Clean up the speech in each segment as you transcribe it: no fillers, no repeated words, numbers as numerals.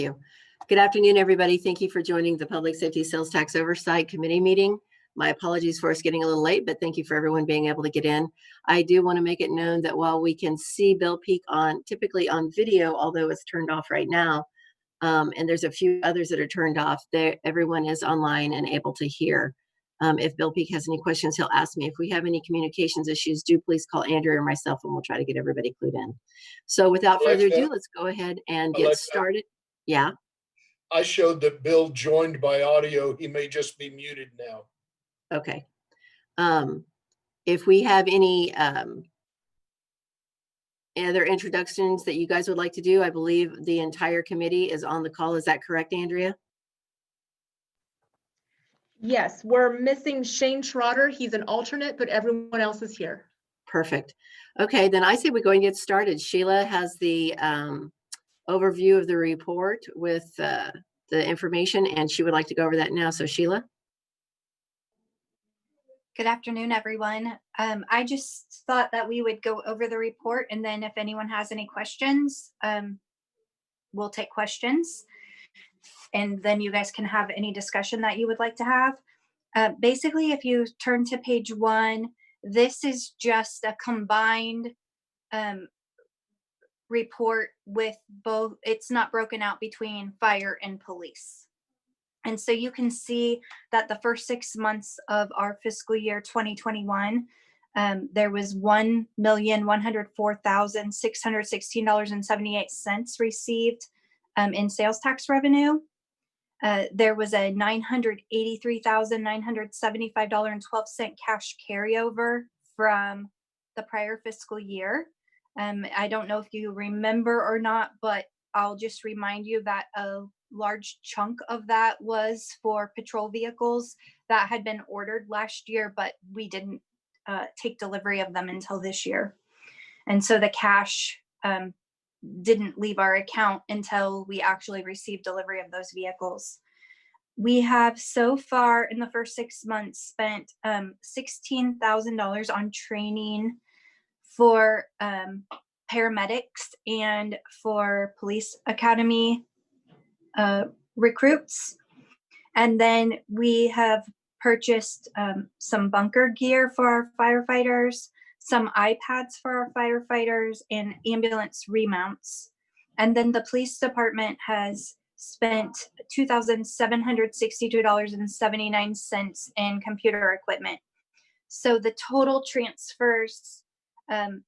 Good afternoon, everybody. Thank you for joining the Public Safety Sales Tax Oversight Committee meeting. My apologies for us getting a little late, but thank you for everyone being able to get in. I do want to make it known that while we can see Bill Peak typically on video, although it's turned off right now, and there's a few others that are turned off, everyone is online and able to hear. If Bill Peak has any questions, he'll ask me. If we have any communications issues, do please call Andrew or myself and we'll try to get everybody clued in. So without further ado, let's go ahead and get started. Yeah. I showed that Bill joined by audio. He may just be muted now. Okay. If we have any other introductions that you guys would like to do, I believe the entire committee is on the call. Is that correct, Andrea? Yes, we're missing Shane Schroeder. He's an alternate, but everyone else is here. Perfect. Okay, then I say we go and get started. Sheila has the overview of the report with the information, and she would like to go over that now. So Sheila. Good afternoon, everyone. I just thought that we would go over the report, and then if anyone has any questions, we'll take questions. And then you guys can have any discussion that you would like to have. Basically, if you turn to page 1, this is just a combined report with both. It's not broken out between fire and police. And so you can see that the first 6 months of our fiscal year 2021, there was $1,104,616.78 received in sales tax revenue. There was a $983,975.12 cash carryover from the prior fiscal year. I don't know if you remember or not, but I'll just remind you that a large chunk of that was for patrol vehicles that had been ordered last year, but we didn't take delivery of them until this year. And so the cash didn't leave our account until we actually received delivery of those vehicles. We have so far in the first 6 months spent $16,000 on training for paramedics and for police academy recruits. And then we have purchased some bunker gear for our firefighters, some iPads for our firefighters, and ambulance remounts. And then the police department has spent $2,762.79 in computer equipment. So the total transfers, and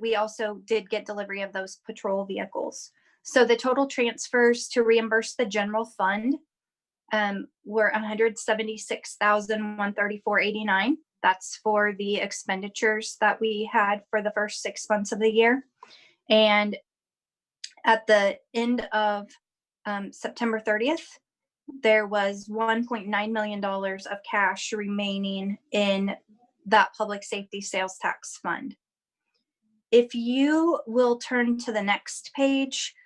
we also did get delivery of those patrol vehicles. So the total transfers to reimburse the general fund were $176,134.89. That's for the expenditures that we had for the first 6 months of the year. And at the end of September 30th, there was $1.9 million of cash remaining in that public safety sales tax fund. If you will turn to the next page,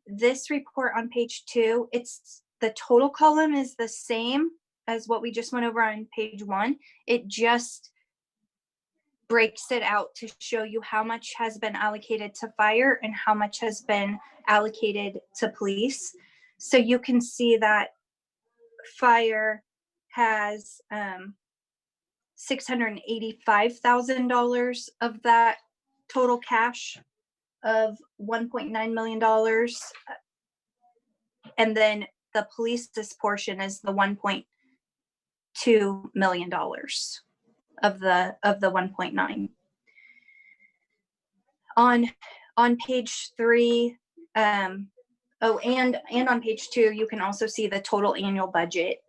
this report on page 2, it's the total column is the same as what we just went over on page 1. It just breaks it out to show you how much has been allocated to fire and how much has been allocated to police. So you can see that fire has $685,000 of that total cash of $1.9 million. And then the police's portion is the $1.2 million of the 1.9. On page 3, and on page 2, you can also see the total annual budget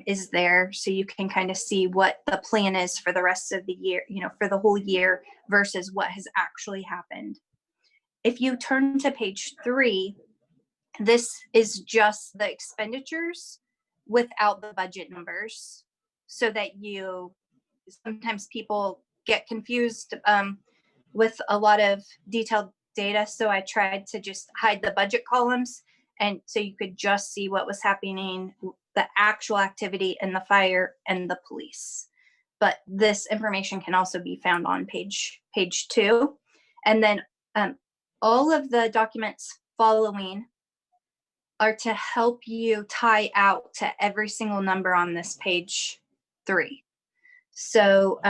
is there, so you can kind of see what the plan is for the rest of the year, for the whole year versus what has actually happened. If you turn to page 3, this is just the expenditures without the budget numbers, so that sometimes people get confused with a lot of detailed data. So I tried to just hide the budget columns, and so you could just see what was happening, the actual activity in the fire and the police. But this information can also be found on page 2. And then all of the documents following are to help you tie out to every single number on this page 3. So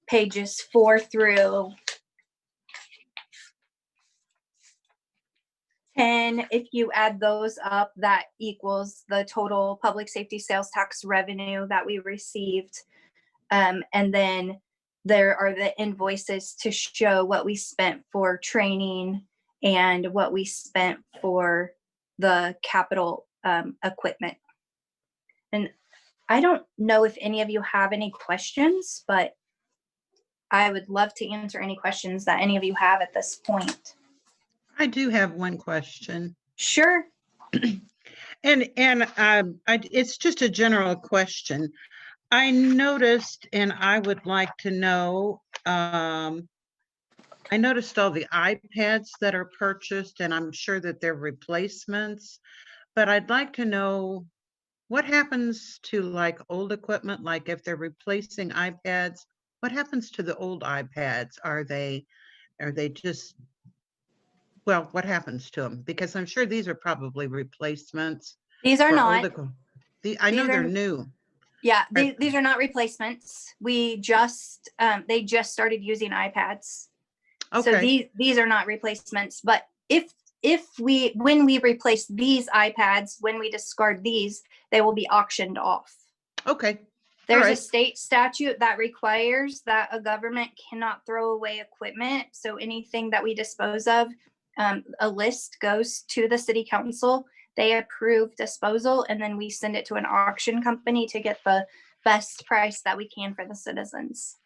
pages 4 through 10, if you add those up, that equals the total public safety sales tax revenue that we received. And then there are the invoices to show what we spent for training and what we spent for the capital equipment. And I don't know if any of you have any questions, but I would love to answer any questions that any of you have at this point. I do have one question. Sure. It's just a general question. I noticed, and I would like to know, I noticed all the iPads that are purchased, and I'm sure that they're replacements, but I'd like to know what happens to like old equipment, like if they're replacing iPads, what happens to the old iPads? Are they just, well, what happens to them? Because I'm sure these are probably replacements. These are for not. old I know These they're are- new. Yeah, Right. these are not replacements. We just they just started using iPads. So Okay, these are not replacements. But when we replace these iPads, when we discard these, they will be auctioned off. okay, There's a right. state statute that requires that a government cannot throw away equipment. So anything that we dispose of, a list goes to the city council. They approve disposal, and then we send it to an auction company to get the best price that we can for the citizens.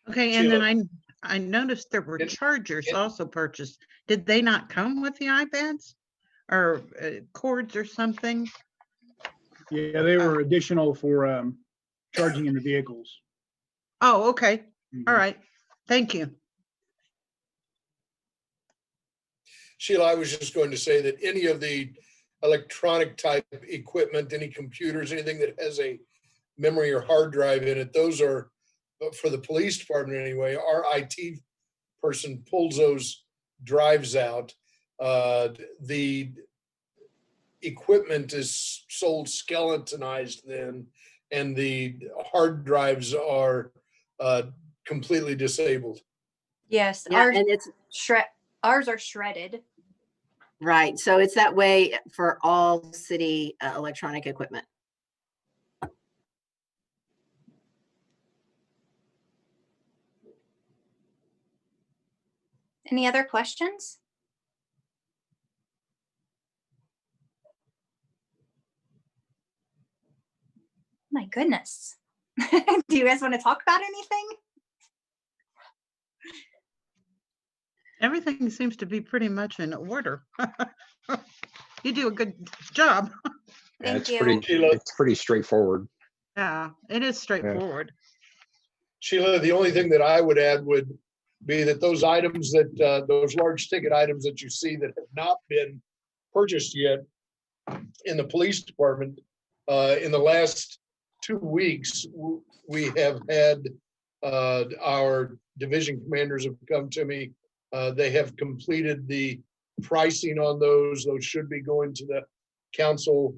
Okay, and then Sheila. I noticed there were It- chargers it- also purchased. Did they not come with the iPads? Or cords or something? Yeah, they were additional for charging in the vehicles. Oh, okay, all Mhm. right, thank you. Sheila, I was just going to say that any of the electronic type equipment, any computers, anything that has a memory or hard drive in it, those are, for the police department anyway, our IT person pulls those drives out. The equipment is sold skeletonized then, and the hard drives are completely disabled. Yes, Yeah, and it's ours are shredded. right. So it's that way for all city electronic equipment. Any other questions? My goodness. Do you guys want to talk about anything? Everything seems to be pretty much in order. You do a good job. Yeah, Thank it's pretty straightforward. Yeah, it is straightforward. Sheila, the only thing that I would add would be that those items that, those large ticket items that you see that have not been purchased yet in the police department, in the last 2 weeks, we have had, our division commanders have come to me. They have completed the pricing on those. Those should be going to the council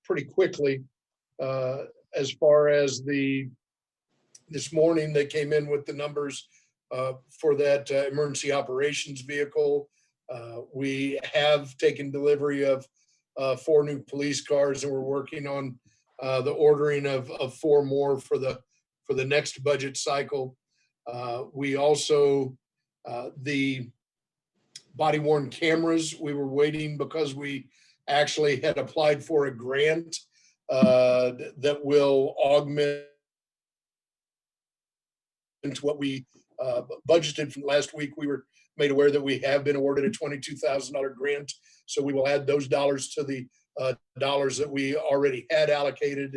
pretty quickly. As far as this morning, they came in with the numbers for that emergency operations vehicle. We have taken delivery of 4 new police cars, and we're working on the ordering of 4 more for the next budget cycle. We also, the body worn cameras, we were waiting because we actually had applied for a grant that will augment into what we budgeted from last week. We were made aware that we have been awarded a $22,000 grant. So we will add those dollars to the dollars that we already had allocated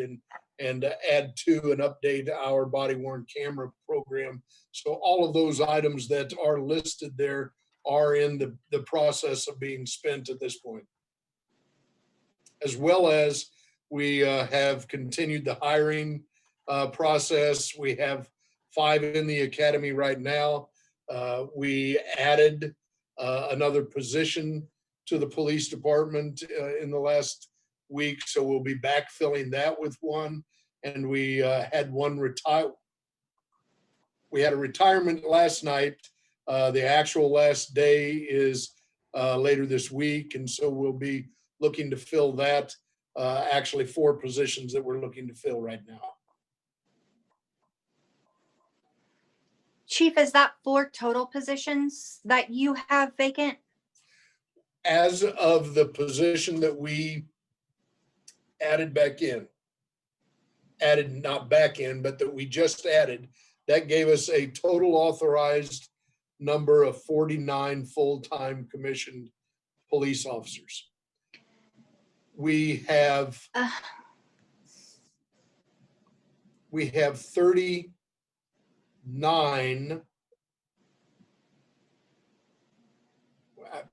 and add to and update our body worn camera program. So all of those items that are listed there are in the process of being spent at this point. As well as we have continued the hiring process. We have 5 in the academy right now. We added another position to the police department in the last week, so we'll be backfilling that with one. And we had one retire. We had a retirement last night. The actual last day is later this week, and so we'll be looking to fill that. Actually, 4 positions that we're looking to fill right now. Chief, is that 4 total positions that you have vacant? As of the position that we added back in, not back in, but that we just added, that gave us a total authorized number of 49 full-time commissioned police officers. We have 39.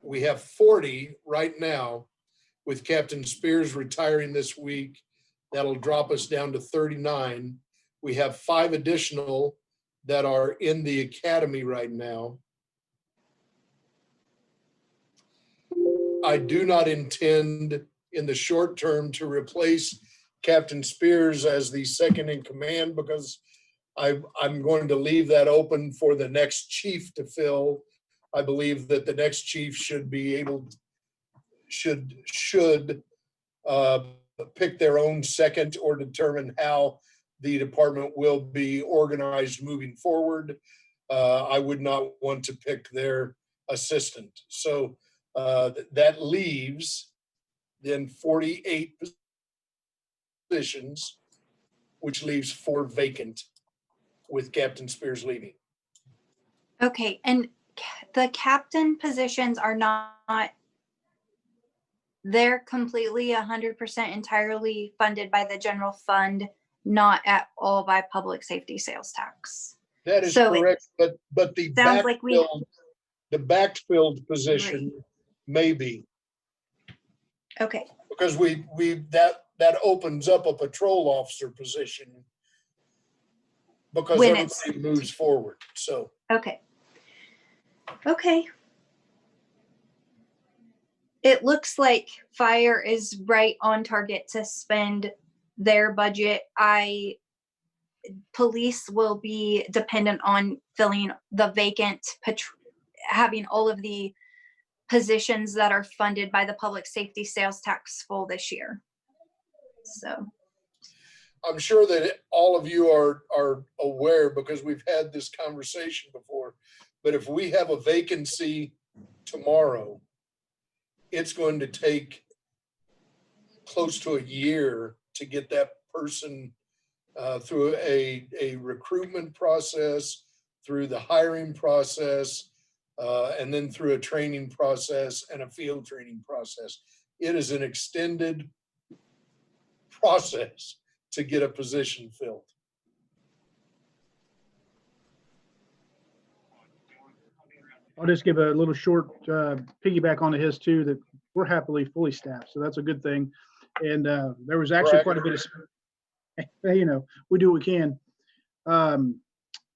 We have 40 right now, with Captain Spears retiring this week. That'll drop us down to 39. We have 5 additional that are in the academy right now. I do not intend in the short term to replace Captain Spears as the second in command, because I'm going to leave that open for the next chief to fill. I believe that the next chief should be able, should pick their own second or determine how the department will be organized moving forward. I would not want to pick their assistant. So that leaves then 48 positions, which leaves 4 vacant with Captain Spears leaving. Okay, and the captain positions are not, they're completely 100% entirely funded by the general fund, not at all by public safety sales tax. That is So it correct, but the sounds like we- backfilled position may be, Okay, because that opens up a patrol officer position because When it's- everybody moves forward. So okay. Okay. It looks like fire is right on target to spend their budget. Police will be dependent on filling the vacant, having all of the positions that are funded by the public safety sales tax full this year. So, I'm sure that all of you are aware, because we've had this conversation before, but if we have a vacancy tomorrow, it's going to take close to a year to get that person through a recruitment process, through the hiring process, and then through a training process and a field training process. It is an extended process to get a position filled. I'll just give a little short piggyback onto his too, that we're happily fully staffed. So that's a good thing. And there was actually quite a bit of, we do what we can.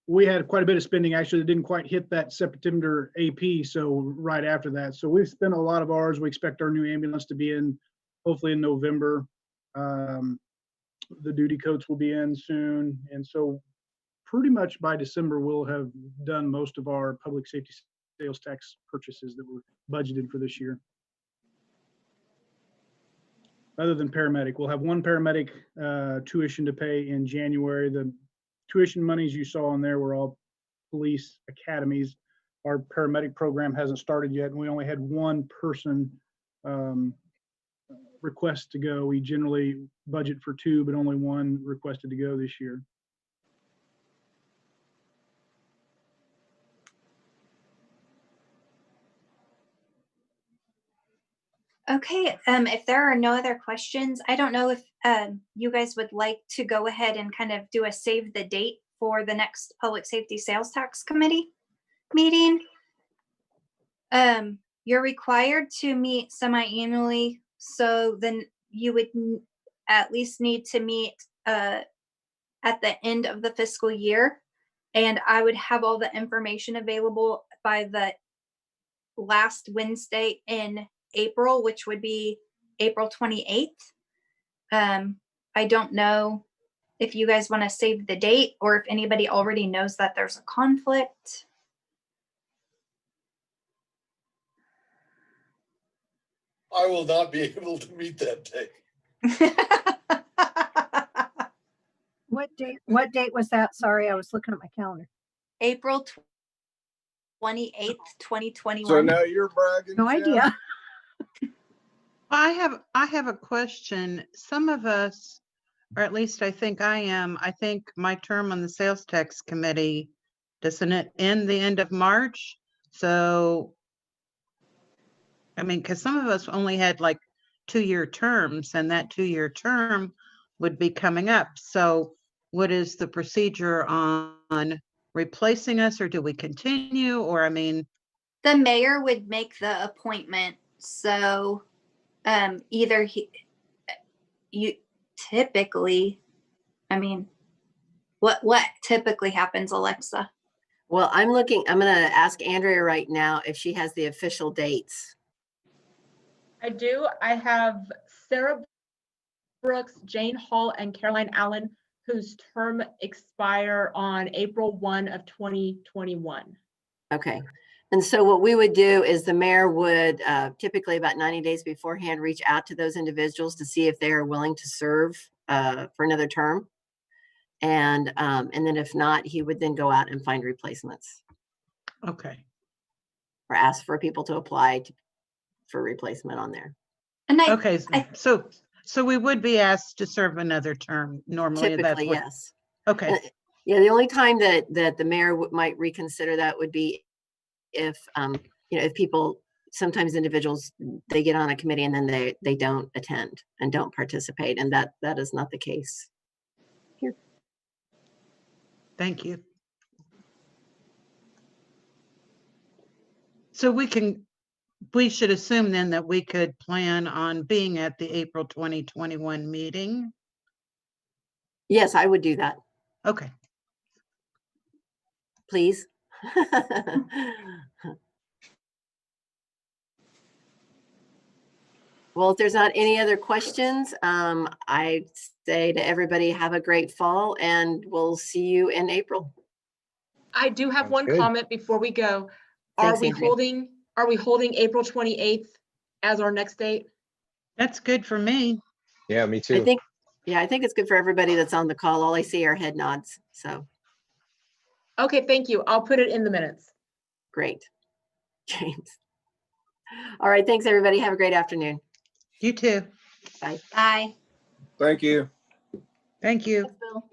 We had quite a bit of spending actually that didn't quite hit that September AP. So right after that, so we've spent a lot of ours. We expect our new ambulance to be in hopefully in November. The duty coats will be in soon. And so pretty much by December, we'll have done most of our public safety sales tax purchases that were budgeted for this year. Other than paramedic, we'll have 1 paramedic tuition to pay in January. The tuition monies you saw in there were all police academies. Our paramedic program hasn't started yet, and we only had 1 person request to go. We generally budget for 2, but only 1 requested to go this year. okay, if there are no other questions, I don't know if you guys would like to go ahead and kind of do a save the date for the next Public Safety Sales Tax Committee meeting. You're required to meet semi-annually, so then you would at least need to meet at the end of the fiscal year. And I would have all the information available by the last Wednesday in April, which would be April 28th. I don't know if you guys want to save the date or if anybody already knows that there's a conflict. I will not be able to meet that day. What date was that? Sorry, I was looking at my calendar. April 28th, 2021. So now you're bragging. No Jen? idea. I have a question. Some of us, or at least I think I am, I think my term on the sales tax committee, doesn't it end the end of March? So, I mean, because some of us only had like 2-year terms and that 2-year term would be coming up. So what is the procedure on replacing us, or do we continue? Or, I mean, The mayor would make the appointment. So either you typically, I mean, what typically happens, Alexa? Well, I'm gonna ask Andrea right now if she has the official dates. I do. I have Sarah Brooks, Jane Hall, and Caroline Allen, whose term expire on April 1 of 2021. Okay. And so what we would do is the mayor would typically about 90 days beforehand reach out to those individuals to see if they are willing to serve for another term. And then if not, he would then go out and find replacements okay. or ask for people to apply for replacement on there. And Okay, so we would be asked to serve another term normally. That's Typically, what, yes. okay, Yeah, the only time that the mayor might reconsider that would be if, if people, sometimes individuals, they get on a committee and then they don't attend and don't participate. And that is not the case. thank you. So we should assume then that we could plan on being at the April 2021 meeting. Yes, I would do that, Okay, please. Well, if there's not any other questions, I say to everybody, have a great fall and we'll see you in April. I do have Sounds one good. comment before we go. Are Thanks, we Andrea. holding April 28th as our next date? that's good for me. Yeah, me I too. think it's good for everybody that's on the call. All I see are head nods. So Okay, thank you. I'll put it in the minutes. great. James. All right. Thanks, everybody. Have a great afternoon. You too. Bye. Thank you. Thank you. Thanks, Bill.